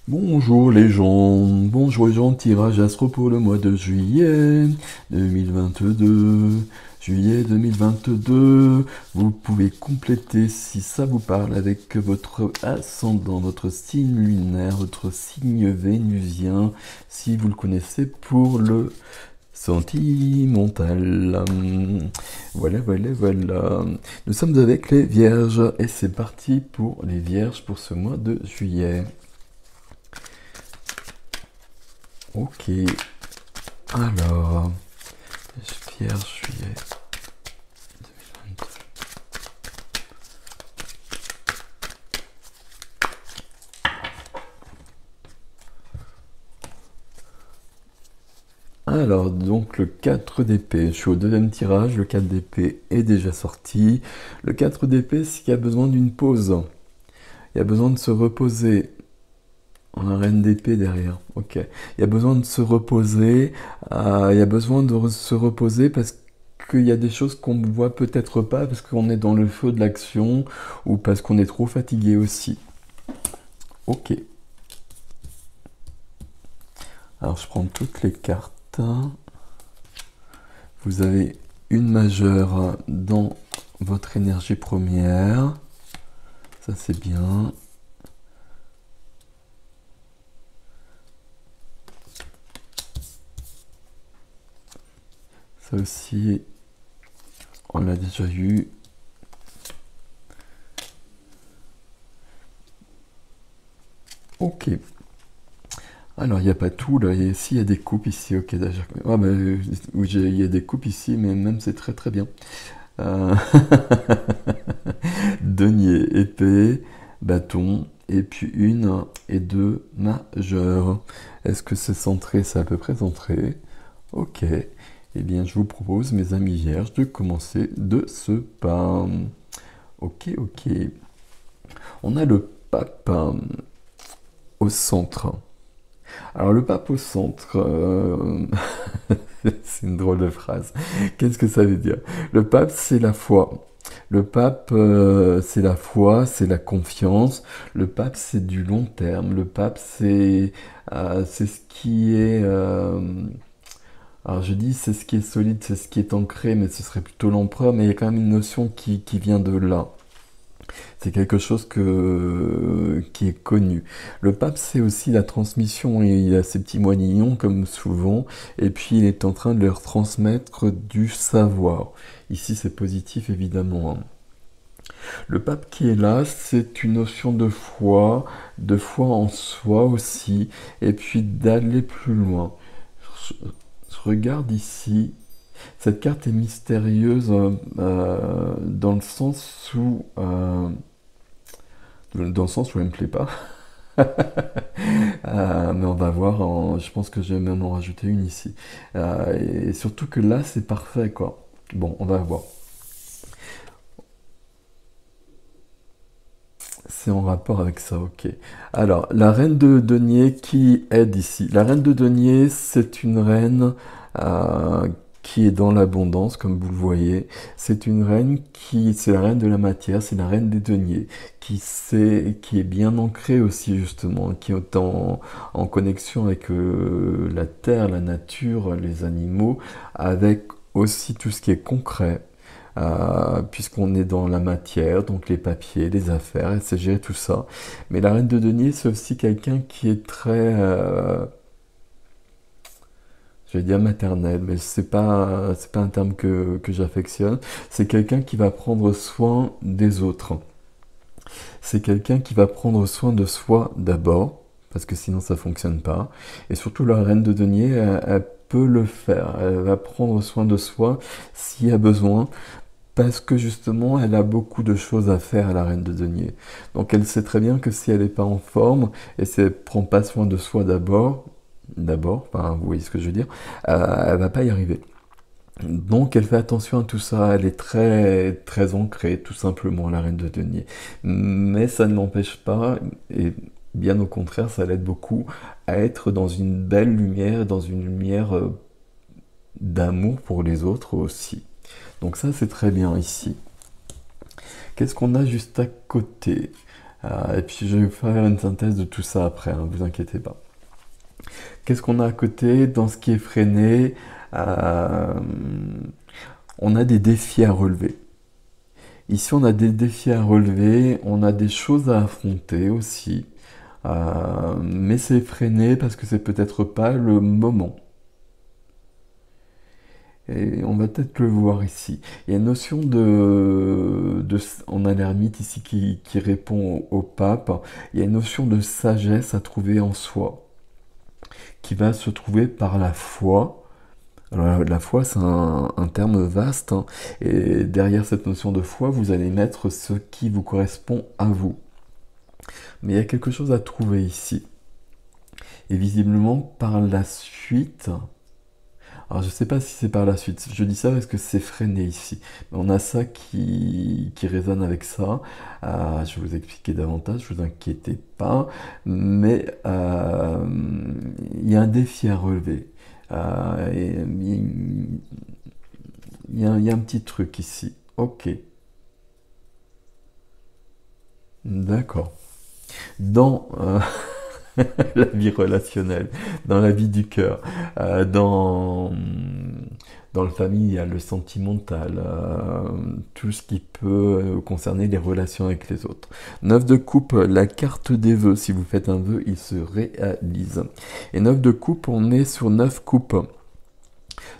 Bonjour les gens, bonjour les gens, tirage astro pour le mois de juillet 2022. Juillet 2022, vous pouvez compléter si ça vous parle avec votre ascendant, votre signe lunaire, votre signe vénusien, si vous le connaissez pour le sentimental. Voilà, voilà, voilà. Nous sommes avec les vierges et c'est parti pour les vierges pour ce mois de juillet. Ok, alors, vierge, juillet 2022. Alors, donc le 4 d'épée, je suis au deuxième tirage, le 4 d'épée est déjà sorti. Le 4 d'épée, c'est qu'il y a besoin d'une pause. Il y a besoin de se reposer. On a un reine d'épée derrière, ok. Il y a besoin de se reposer, il y a besoin de se reposer parce qu'il y a des choses qu'on ne voit peut-être pas parce qu'on est dans le feu de l'action ou parce qu'on est trop fatigué aussi. Ok. Alors je prends toutes les cartes. Vous avez une majeure dans votre énergie première. Ça c'est bien. Ça aussi, on l'a déjà eu. Ok. Alors, il n'y a pas tout, là. Ici, il y a des coupes ici. Ok, d'accord. Ah, bah, oui, il y a des coupes ici, mais même c'est très très bien. Euh, Denier, épée, bâton, et puis une et deux majeures. Est-ce que c'est centré? C'est à peu près centré. Ok. Eh bien, je vous propose, mes amis vierges, de commencer de ce pas. Ok, ok. On a le pape au centre. Alors le pape au centre, c'est une drôle de phrase. Qu'est-ce que ça veut dire? Le pape, c'est la foi. Le pape, c'est la foi, c'est la confiance. Le pape, c'est du long terme. Le pape, c'est ce qui est... alors je dis c'est ce qui est solide, c'est ce qui est ancré, mais ce serait plutôt l'empereur, mais il y a quand même une notion qui vient de là. C'est quelque chose qui est connu. Le pape, c'est aussi la transmission. Il a ses petits moignons, comme souvent, et puis il est en train de leur transmettre du savoir. Ici, c'est positif, évidemment, hein. Le pape qui est là, c'est une notion de foi en soi aussi, et puis d'aller plus loin. Je regarde ici. Cette carte est mystérieuse dans le sens où elle me plaît pas. Mais on va voir, je pense que je vais même en rajouter une ici. Et surtout que là, c'est parfait, quoi. Bon, on va voir. C'est en rapport avec ça, ok. Alors, la reine de denier qui aide ici. La reine de denier, c'est une reine euh, qui est dans l'abondance, comme vous le voyez. C'est une reine c'est la reine de la matière, c'est la reine des deniers, qui est bien ancrée aussi, justement, qui est en connexion avec la terre, la nature, les animaux, avec aussi tout ce qui est concret. Puisqu'on est dans la matière, donc les papiers, les affaires, elle sait gérer tout ça. Mais la reine de denier, c'est aussi quelqu'un qui est très, je vais dire maternel, mais c'est pas un terme que j'affectionne. C'est quelqu'un qui va prendre soin des autres. C'est quelqu'un qui va prendre soin de soi d'abord, parce que sinon ça fonctionne pas. Et surtout, la reine de denier, elle peut le faire. Elle va prendre soin de soi s'il y a besoin. Parce que justement, elle a beaucoup de choses à faire à la reine de denier. Donc elle sait très bien que si elle n'est pas en forme, et si elle ne prend pas soin de soi d'abord, enfin, vous voyez ce que je veux dire, elle va pas y arriver. Donc elle fait attention à tout ça, elle est très très ancrée tout simplement la reine de denier. Mais ça ne l'empêche pas, et bien au contraire, ça l'aide beaucoup à être dans une belle lumière, dans une lumière d'amour pour les autres aussi. Donc ça c'est très bien ici. Qu'est-ce qu'on a juste à côté? Et puis je vais vous faire une synthèse de tout ça après, hein, vous inquiétez pas. Qu'est-ce qu'on a à côté dans ce qui est freiné? Euh, on a des défis à relever. Ici, on a des défis à relever, on a des choses à affronter aussi. Mais c'est freiné parce que c'est peut-être pas le moment. Et on va peut-être le voir ici. Il y a une notion on a l'ermite ici qui répond au pape. Il y a une notion de sagesse à trouver en soi, qui va se trouver par la foi. Alors, la foi, c'est un terme vaste, hein, et derrière cette notion de foi, vous allez mettre ce qui vous correspond à vous. Mais il y a quelque chose à trouver ici. Et visiblement, par la suite, alors je ne sais pas si c'est par la suite, je dis ça parce que c'est freiné ici. Mais on a ça qui résonne avec ça. Je vais vous expliquer davantage, ne vous inquiétez pas. Mais il y a un défi à relever. Il y a un petit truc ici. Ok, d'accord. Dans la vie relationnelle, dans la vie du cœur, dans le familial, le sentimental, tout ce qui peut concerner les relations avec les autres. 9 de coupe, la carte des vœux. Si vous faites un vœu, il se réalise. Et 9 de coupe, on est sur 9 coupes.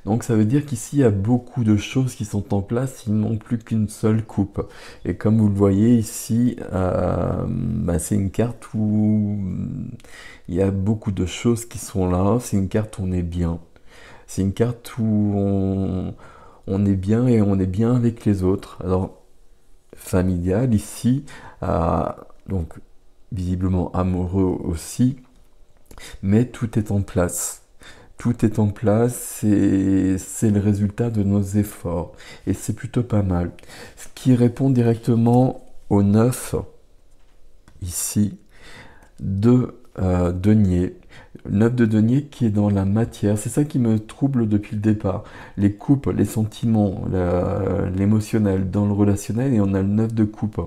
Donc ça veut dire qu'ici, il y a beaucoup de choses qui sont en place, ils n'ont plus qu'une seule coupe. Et comme vous le voyez ici, c'est une carte où il y a beaucoup de choses qui sont là. C'est une carte où on est bien. C'est une carte où on est bien et on est bien avec les autres. Alors, familial ici, donc visiblement amoureux aussi, mais tout est en place. Tout est en place et c'est le résultat de nos efforts. Et c'est plutôt pas mal. Ce qui répond directement au 9, ici, de denier. Le 9 de denier qui est dans la matière. C'est ça qui me trouble depuis le départ. Les coupes, les sentiments, l'émotionnel dans le relationnel, et on a le 9 de coupe.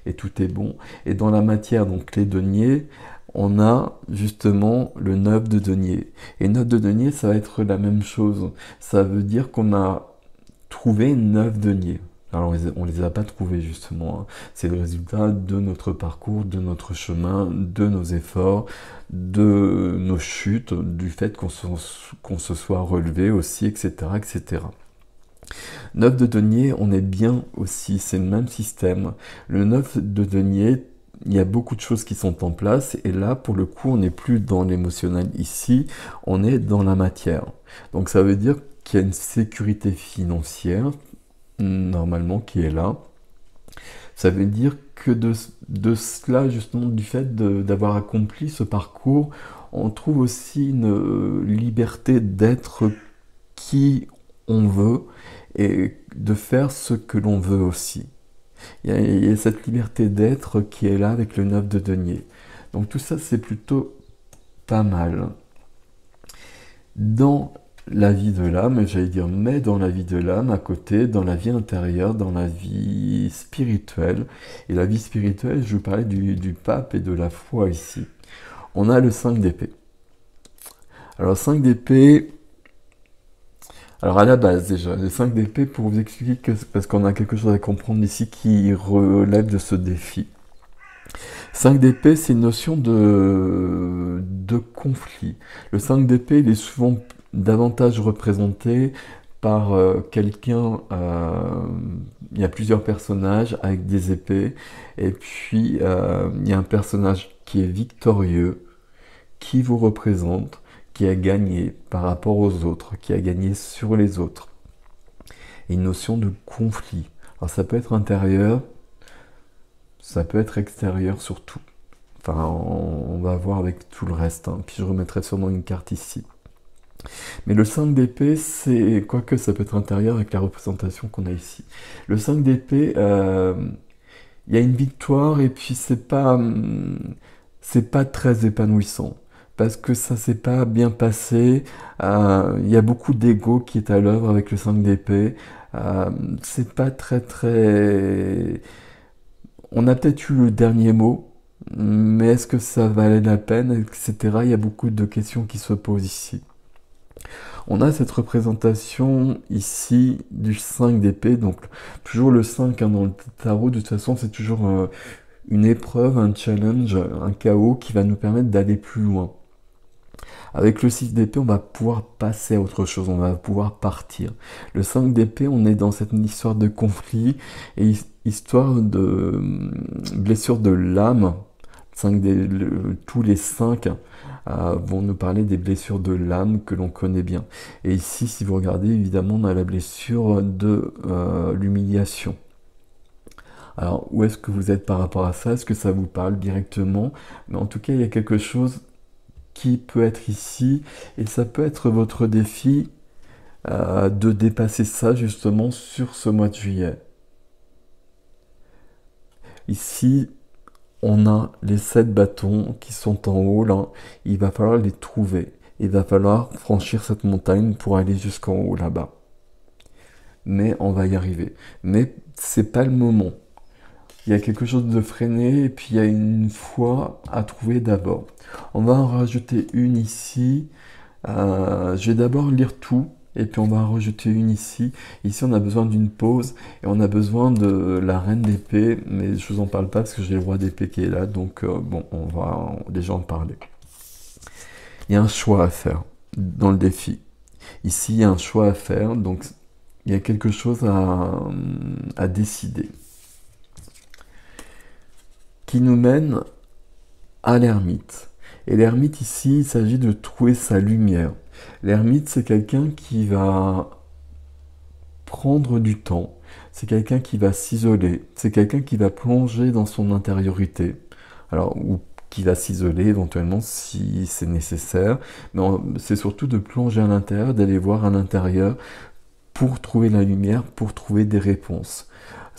Et tout est bon. Et dans la matière, donc les deniers, on a justement le 9 de denier. Et 9 de denier, ça va être la même chose. Ça veut dire qu'on a trouvé 9 deniers. Alors on les a pas trouvés justement, hein. C'est le résultat de notre parcours, de notre chemin, de nos efforts, de nos chutes, du fait qu'on se soit relevé aussi, etc., etc. 9 de denier, on est bien aussi, c'est le même système. Le 9 de denier, il y a beaucoup de choses qui sont en place, et là, pour le coup, on n'est plus dans l'émotionnel ici, on est dans la matière. Donc ça veut dire qu'il y a une sécurité financière, normalement, qui est là. Ça veut dire que de cela, justement, du fait d'avoir accompli ce parcours, on trouve aussi une liberté d'être qui on veut et de faire ce que l'on veut aussi. Il y a cette liberté d'être qui est là avec le 9 de denier. Donc tout ça, c'est plutôt pas mal. Dans la vie de l'âme, j'allais dire, mais dans la vie de l'âme, à côté, dans la vie intérieure, dans la vie spirituelle. Et la vie spirituelle, je vous parlais du pape et de la foi ici. On a le 5 d'épée. Alors 5 d'épée, alors à la base déjà, le 5 d'épée, pour vous expliquer que parce qu'on a quelque chose à comprendre ici qui relève de ce défi. 5 d'épée, c'est une notion de conflit. Le 5 d'épée, il est souvent davantage représenté par quelqu'un, il y a plusieurs personnages avec des épées, et puis il y a un personnage qui est victorieux, qui vous représente, qui a gagné par rapport aux autres, qui a gagné sur les autres. Et une notion de conflit. Alors ça peut être intérieur, ça peut être extérieur surtout. Enfin, on va voir avec tout le reste, hein. Puis je remettrai sûrement une carte ici. Mais le 5 d'épée, c'est... Quoique ça peut être intérieur avec la représentation qu'on a ici. Le 5 d'épée, il y a une victoire et puis c'est pas très épanouissant. Parce que ça s'est pas bien passé. Il y a beaucoup d'ego qui est à l'œuvre avec le 5 d'épée. C'est pas très très... On a peut-être eu le dernier mot, mais est-ce que ça valait la peine, etc. Il y a beaucoup de questions qui se posent ici. On a cette représentation ici du 5 d'épée, donc toujours le 5 hein, dans le tarot, de toute façon c'est toujours une épreuve, un challenge, un chaos qui va nous permettre d'aller plus loin. Avec le 6 d'épée, on va pouvoir passer à autre chose, on va pouvoir partir. Le 5 d'épée, on est dans cette histoire de conflit et histoire de blessure de l'âme. Tous les 5 vont nous parler des blessures de l'âme que l'on connaît bien. Et ici, si vous regardez, évidemment, on a la blessure de l'humiliation. Alors, où est-ce que vous êtes par rapport à ça? Est-ce que ça vous parle directement? Mais en tout cas, il y a quelque chose qui peut être ici, et ça peut être votre défi de dépasser ça justement sur ce mois de juillet. Ici, on a les 7 bâtons qui sont en haut là, il va falloir les trouver. Il va falloir franchir cette montagne pour aller jusqu'en haut là-bas. Mais on va y arriver. Mais c'est pas le moment. Il y a quelque chose de freiné et puis il y a une foi à trouver d'abord. On va en rajouter une ici. Je vais d'abord lire tout et puis on va en rajouter une ici. Ici on a besoin d'une pause et on a besoin de la reine d'épée, mais je vous en parle pas parce que j'ai le roi d'épée qui est là, donc bon, on va déjà en parler. Il y a un choix à faire dans le défi. Ici il y a un choix à faire, donc il y a quelque chose à décider. Qui nous mène à l'ermite. Et l'ermite ici, il s'agit de trouver sa lumière. L'ermite, c'est quelqu'un qui va prendre du temps, c'est quelqu'un qui va s'isoler, c'est quelqu'un qui va plonger dans son intériorité. Alors, ou qui va s'isoler éventuellement si c'est nécessaire, mais c'est surtout de plonger à l'intérieur, d'aller voir à l'intérieur pour trouver la lumière, pour trouver des réponses.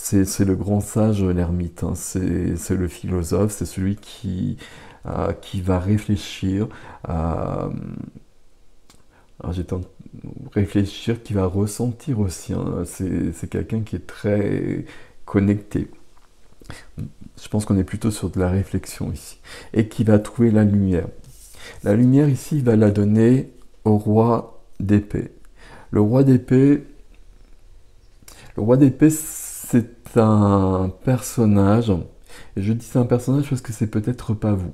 C'est le grand sage, l'ermite, hein. C'est le philosophe, c'est celui qui va réfléchir, réfléchir, qui va ressentir aussi, hein. C'est quelqu'un qui est très connecté. Je pense qu'on est plutôt sur de la réflexion ici. Et qui va trouver la lumière. La lumière ici, il va la donner au roi d'épée. Le roi d'épée, c'est un personnage, et je dis c'est un personnage parce que c'est peut-être pas vous.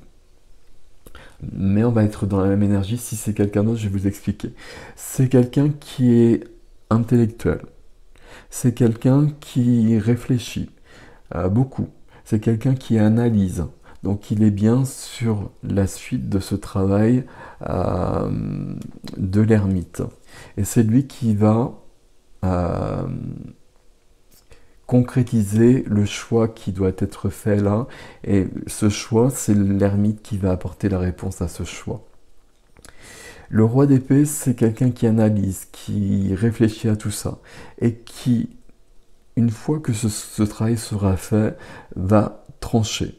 Mais on va être dans la même énergie. Si c'est quelqu'un d'autre, je vais vous expliquer. C'est quelqu'un qui est intellectuel. C'est quelqu'un qui réfléchit beaucoup. C'est quelqu'un qui analyse. Donc il est bien sur la suite de ce travail de l'ermite. Et c'est lui qui va concrétiser le choix qui doit être fait là. Et ce choix, c'est l'ermite qui va apporter la réponse à ce choix. Le roi d'épée, c'est quelqu'un qui analyse, qui réfléchit à tout ça. Et qui, une fois que ce travail sera fait, va trancher.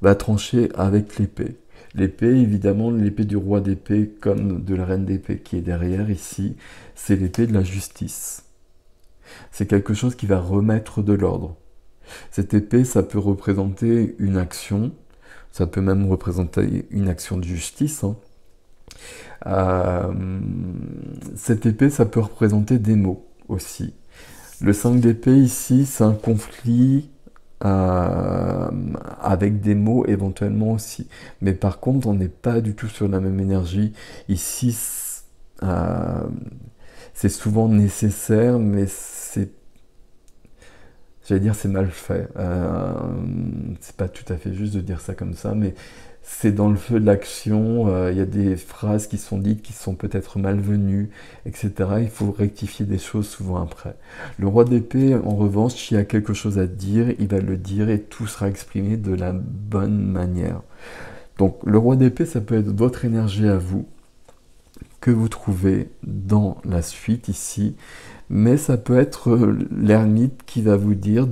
Va trancher avec l'épée. L'épée, évidemment, l'épée du roi d'épée, comme de la reine d'épée qui est derrière ici, c'est l'épée de la justice. C'est quelque chose qui va remettre de l'ordre. Cette épée, ça peut représenter une action, ça peut même représenter une action de justice, hein. Cette épée, ça peut représenter des mots aussi. Le 5 d'épée ici, c'est un conflit avec des mots éventuellement aussi. Mais par contre, on n'est pas du tout sur la même énergie. Ici, c'est souvent nécessaire, mais j'allais dire c'est mal fait. C'est pas tout à fait juste de dire ça comme ça, mais c'est dans le feu de l'action. Il y a des phrases qui sont dites qui sont peut-être malvenues, etc. Il faut rectifier des choses souvent après. Le roi d'épée, en revanche, s'il y a quelque chose à dire, il va le dire et tout sera exprimé de la bonne manière. Donc le roi d'épée, ça peut être votre énergie à vous, que vous trouvez dans la suite ici, mais ça peut être l'ermite qui va vous dire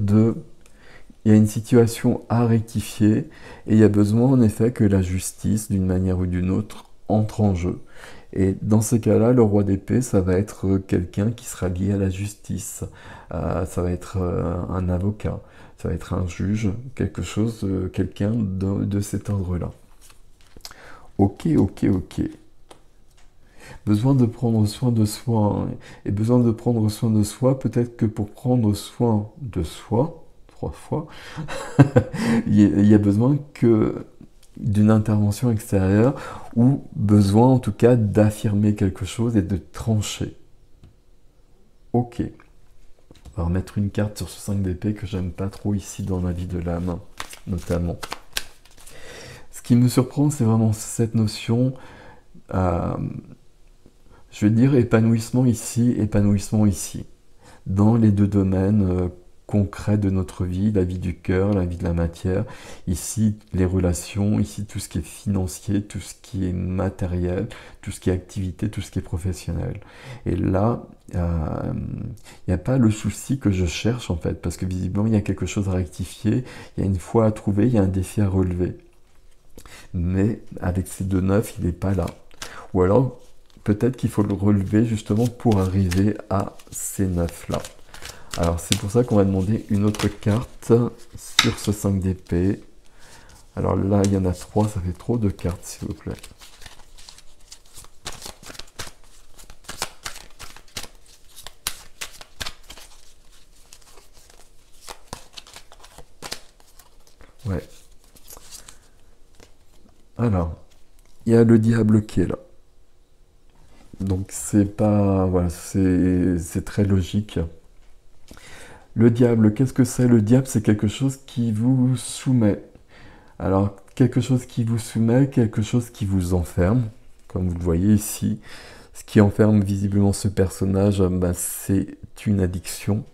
il y a une situation à rectifier et il y a besoin en effet que la justice, d'une manière ou d'une autre, entre en jeu. Et dans ces cas-là, le roi d'épée, ça va être quelqu'un qui sera lié à la justice, ça va être un avocat, Ça va être un juge, quelque chose, quelqu'un de cet ordre-là. Ok, ok, ok. Besoin de prendre soin de soi, hein. Et besoin de prendre soin de soi, peut-être que pour prendre soin de soi, 3 fois, il y a besoin que d'une intervention extérieure ou besoin en tout cas d'affirmer quelque chose et de trancher. Ok. On va remettre une carte sur ce 5 d'épée que j'aime pas trop ici dans la vie de l'âme, notamment. Ce qui me surprend, c'est vraiment cette notion, euh, je vais dire épanouissement ici, dans les deux domaines concrets de notre vie, la vie du cœur, la vie de la matière. Ici, les relations, ici, tout ce qui est financier, tout ce qui est matériel, tout ce qui est activité, tout ce qui est professionnel. Et là, il n'y a pas le souci que je cherche en fait, parce que visiblement, il y a quelque chose à rectifier, il y a une foi à trouver, il y a un défi à relever. Mais avec ces 2 9, il n'est pas là. Ou alors, peut-être qu'il faut le relever justement pour arriver à ces 9 là. Alors c'est pour ça qu'on va demander une autre carte sur ce 5 d'épée. Alors là, il y en a 3, ça fait trop de cartes, s'il vous plaît. Ouais. Alors, il y a le diable qui est là. Donc c'est pas... Voilà, c'est très logique. Le diable, qu'est-ce que c'est? Le diable, c'est quelque chose qui vous soumet. Alors, quelque chose qui vous soumet, quelque chose qui vous enferme, comme vous le voyez ici. Ce qui enferme visiblement ce personnage, bah, c'est une addiction.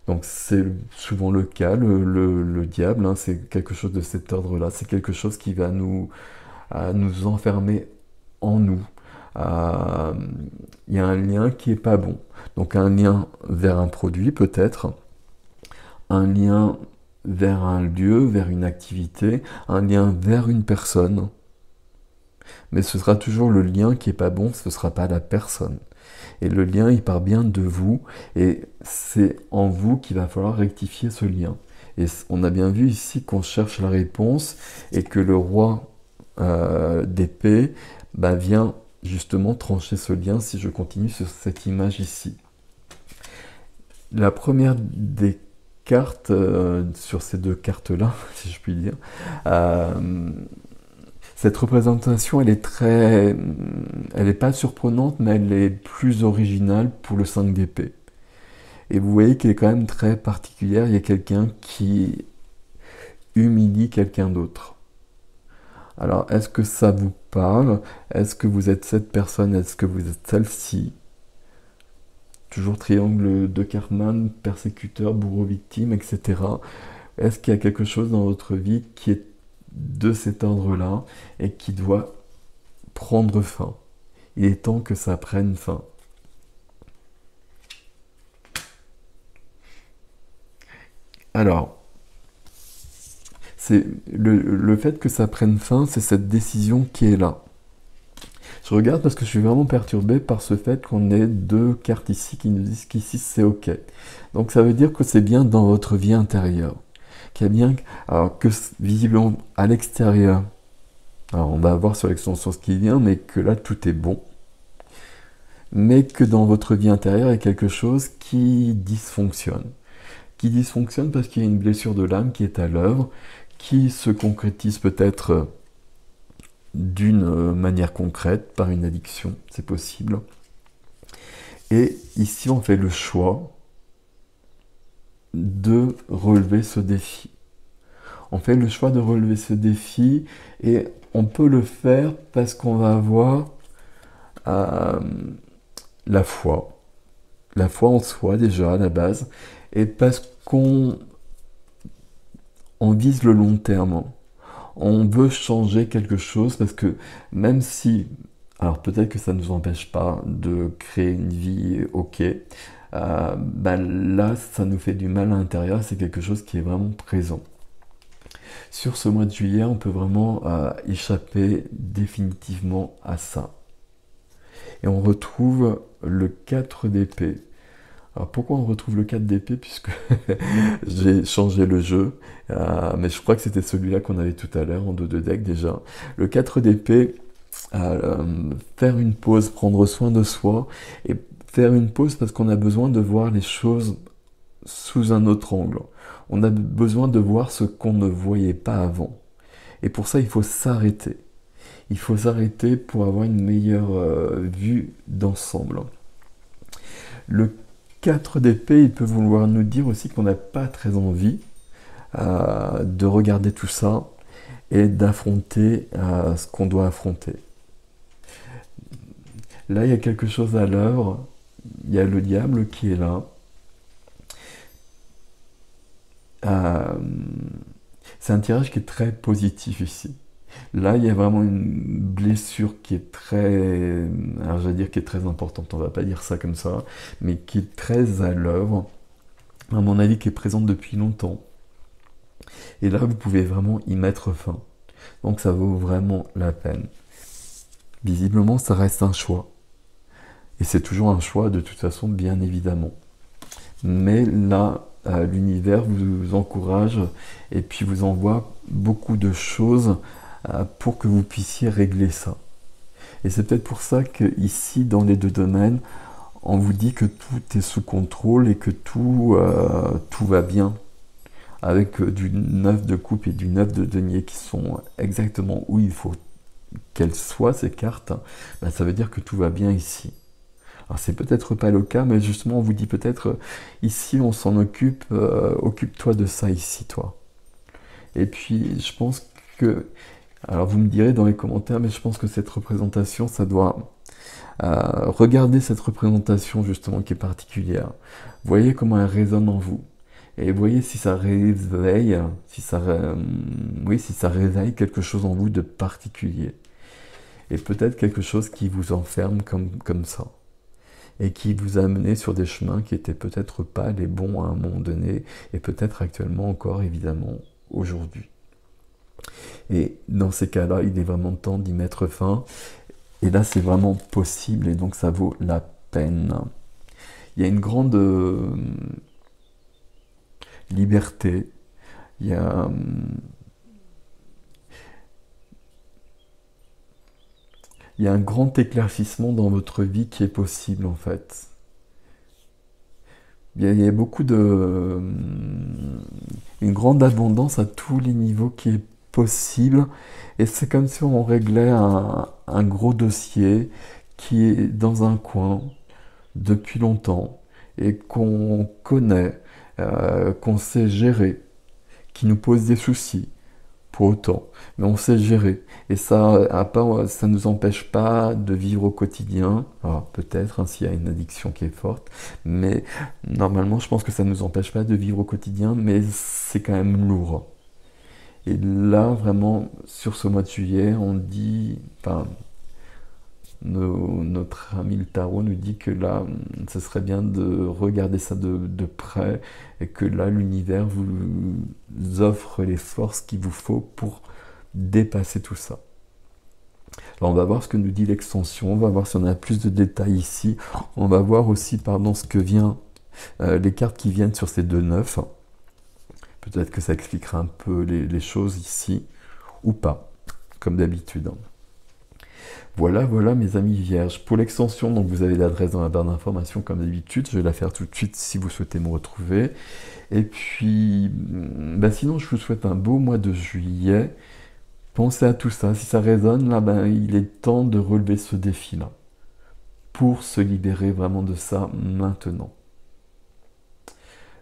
Donc c'est souvent le cas, le diable, hein, c'est quelque chose de cet ordre-là. C'est quelque chose qui va nous enfermer en nous. Il y a un lien qui est pas bon. Donc un lien vers un produit peut-être, un lien vers un lieu, vers une activité, un lien vers une personne. Mais ce sera toujours le lien qui est pas bon, ce ne sera pas la personne. Et le lien, il part bien de vous, et c'est en vous qu'il va falloir rectifier ce lien. Et on a bien vu ici qu'on cherche la réponse, et que le roi d'épée bah, vient justement trancher ce lien si je continue sur cette image ici. La première des cartes, sur ces 2 cartes-là, si je puis dire, cette représentation, elle est pas surprenante, mais elle est plus originale pour le 5 d'épée. Et vous voyez qu'elle est quand même très particulière. Il y a quelqu'un qui humilie quelqu'un d'autre. Alors, est-ce que ça vous parle? Est-ce que vous êtes cette personne? Est-ce que vous êtes celle-ci? Toujours triangle de Karman, persécuteur, bourreau, victime, etc. Est-ce qu'il y a quelque chose dans votre vie qui est de cet ordre-là et qui doit prendre fin? Il est temps que ça prenne fin. Alors, c'est le fait que ça prenne fin, c'est cette décision qui est là. Je regarde parce que je suis vraiment perturbé par ce fait qu'on ait 2 cartes ici qui nous disent qu'ici c'est ok. Donc ça veut dire que c'est bien dans votre vie intérieure. Qu'il y a bien, alors que visiblement à l'extérieur, alors on va voir sur l'extension ce qui vient, mais que là tout est bon. Mais que dans votre vie intérieure, il y a quelque chose qui dysfonctionne. Qui dysfonctionne parce qu'il y a une blessure de l'âme qui est à l'œuvre, qui se concrétise peut-être d'une manière concrète, par une addiction, c'est possible. Et ici, on fait le choix de relever ce défi. On fait le choix de relever ce défi et on peut le faire parce qu'on va avoir la foi en soi déjà à la base, et parce qu'on vise le long terme. On veut changer quelque chose parce que même si, alors peut-être que ça ne nous empêche pas de créer une vie ok, là ça nous fait du mal à l'intérieur, c'est quelque chose qui est vraiment présent. Sur ce mois de juillet, on peut vraiment échapper définitivement à ça. Et on retrouve le 4 d'épée. Alors pourquoi on retrouve le 4 d'épée? Puisque j'ai changé le jeu, mais je crois que c'était celui-là qu'on avait tout à l'heure en dos de deck déjà. Le 4 d'épée, faire une pause, prendre soin de soi, et faire une pause parce qu'on a besoin de voir les choses sous un autre angle. On a besoin de voir ce qu'on ne voyait pas avant. Et pour ça, il faut s'arrêter. Il faut s'arrêter pour avoir une meilleure vue d'ensemble. Le 4 d'épée, il peut vouloir nous dire aussi qu'on n'a pas très envie de regarder tout ça et d'affronter ce qu'on doit affronter. Là, il y a quelque chose à l'œuvre. Il y a le diable qui est là. C'est un tirage qui est très positif ici. Là, il y a vraiment une blessure qui est très, alors je vais dire qui est très importante, on va pas dire ça comme ça, mais qui est très à l'œuvre, à mon avis, qui est présente depuis longtemps. Et là, vous pouvez vraiment y mettre fin. Donc ça vaut vraiment la peine. Visiblement, ça reste un choix. Et c'est toujours un choix de toute façon, bien évidemment. Mais là, l'univers vous encourage et puis vous envoie beaucoup de choses pour que vous puissiez régler ça. Et c'est peut-être pour ça que ici, dans les deux domaines, on vous dit que tout est sous contrôle et que tout va bien. Avec du 9 de coupe et du 9 de denier qui sont exactement où il faut qu'elles soient, ces cartes, ben ça veut dire que tout va bien ici. Alors c'est peut-être pas le cas, mais justement on vous dit peut-être ici on s'en occupe, occupe-toi de ça ici toi. Et puis je pense que, alors vous me direz dans les commentaires, mais je pense que cette représentation, ça doit... regardez cette représentation justement qui est particulière. Voyez comment elle résonne en vous. Et voyez si ça réveille, si ça réveille quelque chose en vous de particulier. Et peut-être quelque chose qui vous enferme comme ça. Et qui vous a amené sur des chemins qui étaient peut-être pas les bons à un moment donné, et peut-être actuellement encore, évidemment, aujourd'hui. Et dans ces cas-là, il est vraiment temps d'y mettre fin. Et là, c'est vraiment possible, et donc ça vaut la peine. Il y a une grande liberté, il y a... il y a un grand éclaircissement dans votre vie qui est possible en fait. Il y a beaucoup de... une grande abondance à tous les niveaux qui est possible. Et c'est comme si on réglait un gros dossier qui est dans un coin depuis longtemps et qu'on connaît, qu'on sait gérer, qui nous pose des soucis. Pour autant, mais on sait gérer. Et ça, ça ne nous empêche pas de vivre au quotidien. Alors peut-être s'il y a une addiction qui est forte, mais normalement, je pense que ça ne nous empêche pas de vivre au quotidien, mais c'est quand même lourd. Et là, vraiment, sur ce mois de juillet, on dit, enfin, notre ami le tarot nous dit que là, ce serait bien de regarder ça de près et que là, l'univers vous offre les forces qu'il vous faut pour dépasser tout ça. Alors, on va voir ce que nous dit l'extension, on va voir si on a plus de détails ici, on va voir aussi, pardon, ce que vient, les cartes qui viennent sur ces deux neufs. Peut-être que ça expliquera un peu les choses ici, ou pas, comme d'habitude. Voilà, voilà mes amis vierges. Pour l'extension, donc vous avez l'adresse dans la barre d'information comme d'habitude. Je vais la faire tout de suite si vous souhaitez me retrouver. Et puis, sinon, je vous souhaite un beau mois de juillet. Pensez à tout ça. Si ça résonne, là, il est temps de relever ce défi-là. Pour se libérer vraiment de ça maintenant.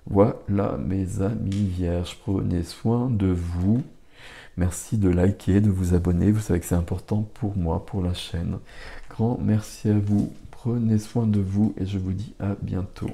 Voilà mes amis vierges. Prenez soin de vous. Merci de liker, de vous abonner. Vous savez que c'est important pour moi, pour la chaîne. Grand merci à vous. Prenez soin de vous et je vous dis à bientôt.